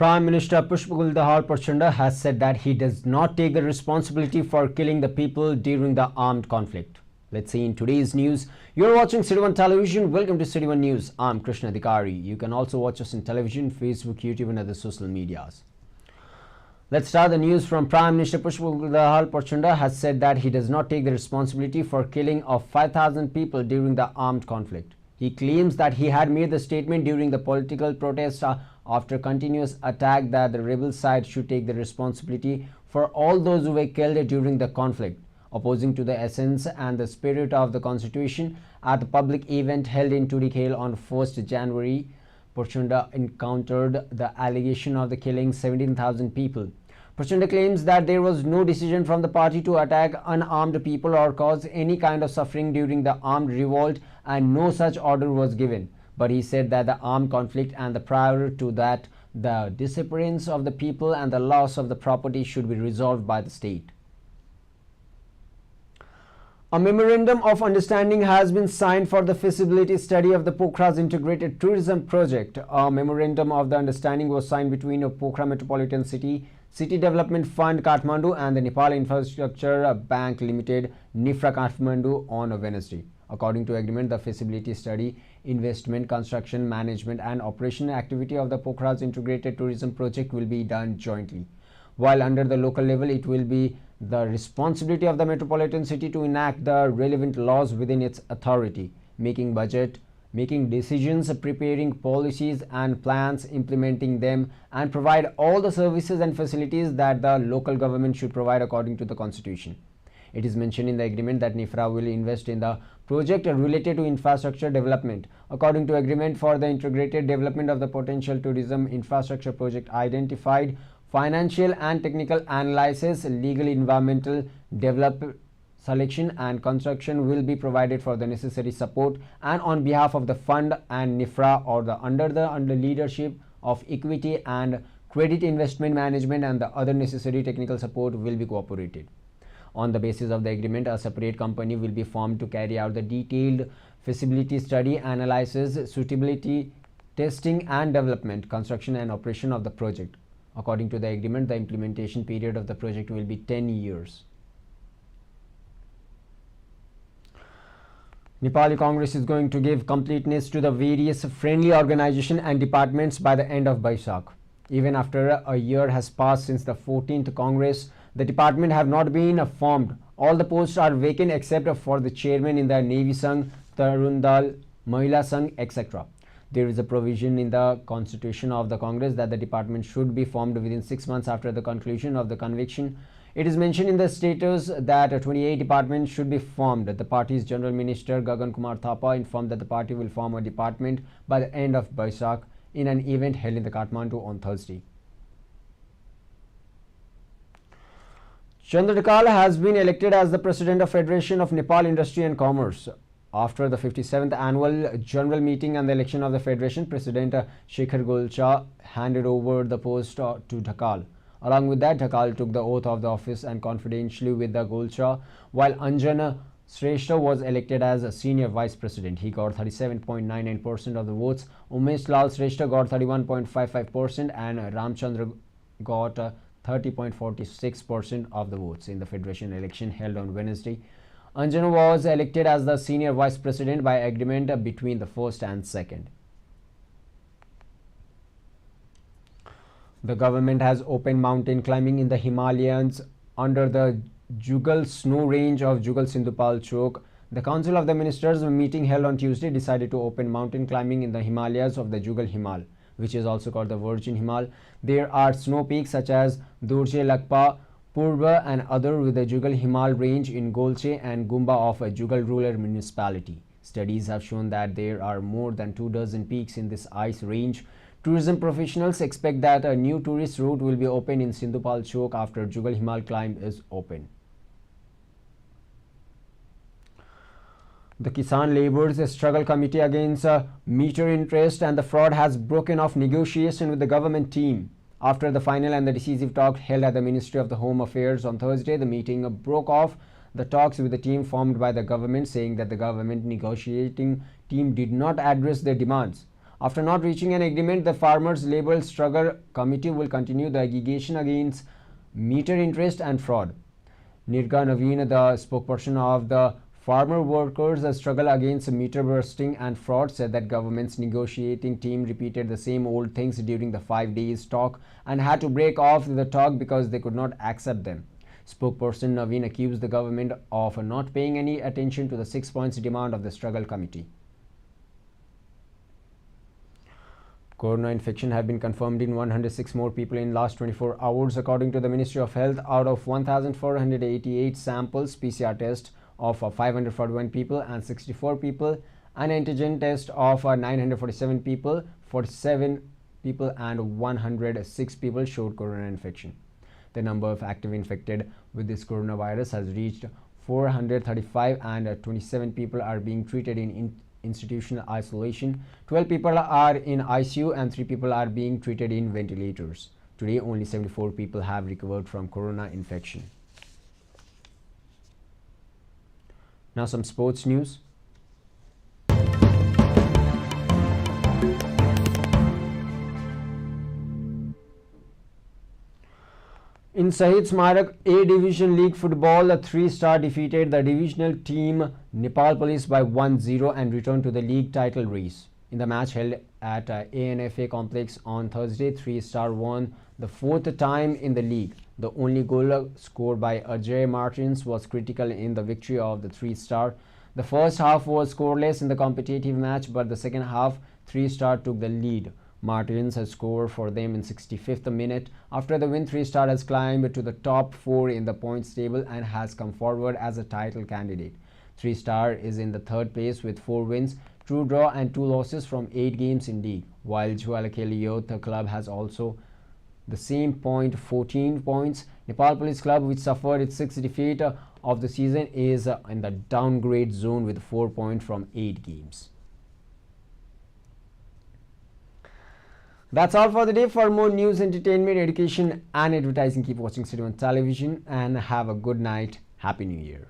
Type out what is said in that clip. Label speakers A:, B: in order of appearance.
A: Prime Minister Pushpagul Prachanda has said that he does not take the responsibility for killing the people during the armed conflict. Let's see in today's news. You're watching City One Television. Welcome to City One News. I'm Krishna Dikari. You can also watch us in television, Facebook, YouTube and other social medias. Let's start the news from Prime Minister Pushpagul Prachanda has said that he does not take the responsibility for killing of 5,000 people during the armed conflict. He claims that he had made the statement during the political protest after continuous attack that the rebel side should take the responsibility for all those who were killed during the conflict, opposing to the essence and the spirit of the constitution. At the public event held in Tudikale on 1st January, Prachanda encountered the allegation of the killing 17,000 people. Prachanda claims that there was no decision from the party to attack unarmed people or cause any kind of suffering during the armed revolt, and no such order was given. But he said that the armed conflict and the prior to that, the disappearance of the people and the loss of the property should be resolved by the state. A memorandum of understanding has been signed for the feasibility study of the Pokhara's integrated tourism project. A memorandum of the understanding was signed between Pokhara Metropolitan City Development Fund Kathmandu and the Nepal Infrastructure Bank Limited NIFRA Kathmandu on Wednesday. According to agreement, the feasibility study, investment, construction, management and operational activity of the Pokhara's integrated tourism project will be done jointly. While under the local level, it will be the responsibility of the metropolitan city to enact the relevant laws within its authority, making budget, making decisions, preparing policies and plans, implementing them, and provide all the services and facilities that the local government should provide according to the constitution. It is mentioned in the agreement that NIFRA will invest in the project related to infrastructure development. According to agreement for the integrated development of the potential tourism infrastructure project, identified financial and technical analysis, legal, environmental, develop, selection and construction will be provided for the necessary support, and on behalf of the fund and NIFRA or the under leadership of equity and credit investment management and the other necessary technical support will be cooperated. On the basis of the agreement, a separate company will be formed to carry out the detailed feasibility study, analysis, suitability, testing and development, construction and operation of the project. According to the agreement, the implementation period of the project will be 10 years. Nepali Congress is going to give completeness to the various friendly organizations and departments by the end of Baisakh. Even after a year has passed since the 14th Congress, the department have not been formed. All the posts are vacant except for the chairman in the Navy Sangh, Tarundal, Mahila Sangh, etc. There is a provision in the constitution of the Congress that the department should be formed within 6 months after the conclusion of the convention. It is mentioned in the status that 28 departments should be formed. The party's General Minister Gagan Kumar Thapa informed that the party will form a department by the end of Baisakh in an event held in the Kathmandu on Thursday. Chandra Dhakal has been elected as the President of Federation of Nepal Industry and Commerce. After the 57th annual general meeting and the election of the Federation, President Shekhar Golcha handed over the post to Dhakal. Along with that, Dhakal took the oath of the office and confidentially with the Golcha, while Anjan Shrestha was elected as a senior vice president. He got 37.99% of the votes. Umesh Lal Shrestha got 31.55% and Ramchandra got 30.46% of the votes in the Federation election held on Wednesday. Anjan was elected as the senior vice president by agreement between the first and second. The government has opened mountain climbing in the Himalayas under the Jugal snow range of Jugal Sindhupal Chowk. The Council of the Ministers meeting held on Tuesday decided to open mountain climbing in the Himalayas of the Jugal Himal, which is also called the Virgin Himal. There are snow peaks such as Durje Lakpa, Purba and other with the Jugal Himal range in Golche and Gumba of a Jugal rural municipality. Studies have shown that there are more than 24 peaks in this ice range. Tourism professionals expect that a new tourist route will be open in Sindhupal Chowk after Jugal Himal climb is open. The Kisan Labour's Struggle Committee against meter interest and the fraud has broken off negotiation with the government team. After the final and the decisive talk held at the Ministry of the Home Affairs on Thursday, the meeting broke off the talks with the team formed by the government, saying that the government negotiating team did not address their demands. After not reaching an agreement, the Farmers Labour Struggle Committee will continue the agitation against meter interest and fraud. Nirga Naveen, the spokesperson of the Farmer Workers Struggle Against Meter Bursting and Fraud, said that government's negotiating team repeated the same old things during the 5 days talk and had to break off the talk because they could not accept them. Spokesperson Naveen accused the government of not paying any attention to the 6 points demand of the struggle committee. Corona infection have been confirmed in 106 more people in last 24 hours, according to the Ministry of Health. Out of 1,488 samples, PCR test of 541 people and 64 people, an antigen test of 947 people, 47 people and 106 people showed corona infection. The number of active infected with this coronavirus has reached 435 and 27 people are being treated in institutional isolation. 12 people are in ICU and 3 people are being treated in ventilators. Today, only 74 people have recovered from corona infection. Now some sports news. In Shahid Smarak A Division League Football, the 3-star defeated the divisional team Nepal Police by 1-0 and returned to the league title race. In the match held at ANFA Complex on Thursday, 3-star won the 4th time in the league. The only goal scored by Ajay Martins was critical in the victory of the 3-star. The first half was scoreless in the competitive match, but the second half, 3-star took the lead. Martins has scored for them in 65th minute. After the win, 3-star has climbed to the top 4 in the points table and has come forward as a title candidate. 3-star is in the 3rd place with 4 wins, 2 draw and 2 losses from 8 games in league, while Jhualakeli Youth Club has also the same point, 14 points. Nepal Police Club, which suffered its 6th defeat of the season, is in the downgrade zone with 4 points from 8 games. That's all for the day. For more news, entertainment, education and advertising, keep watching City One Television and have a good night. Happy New Year.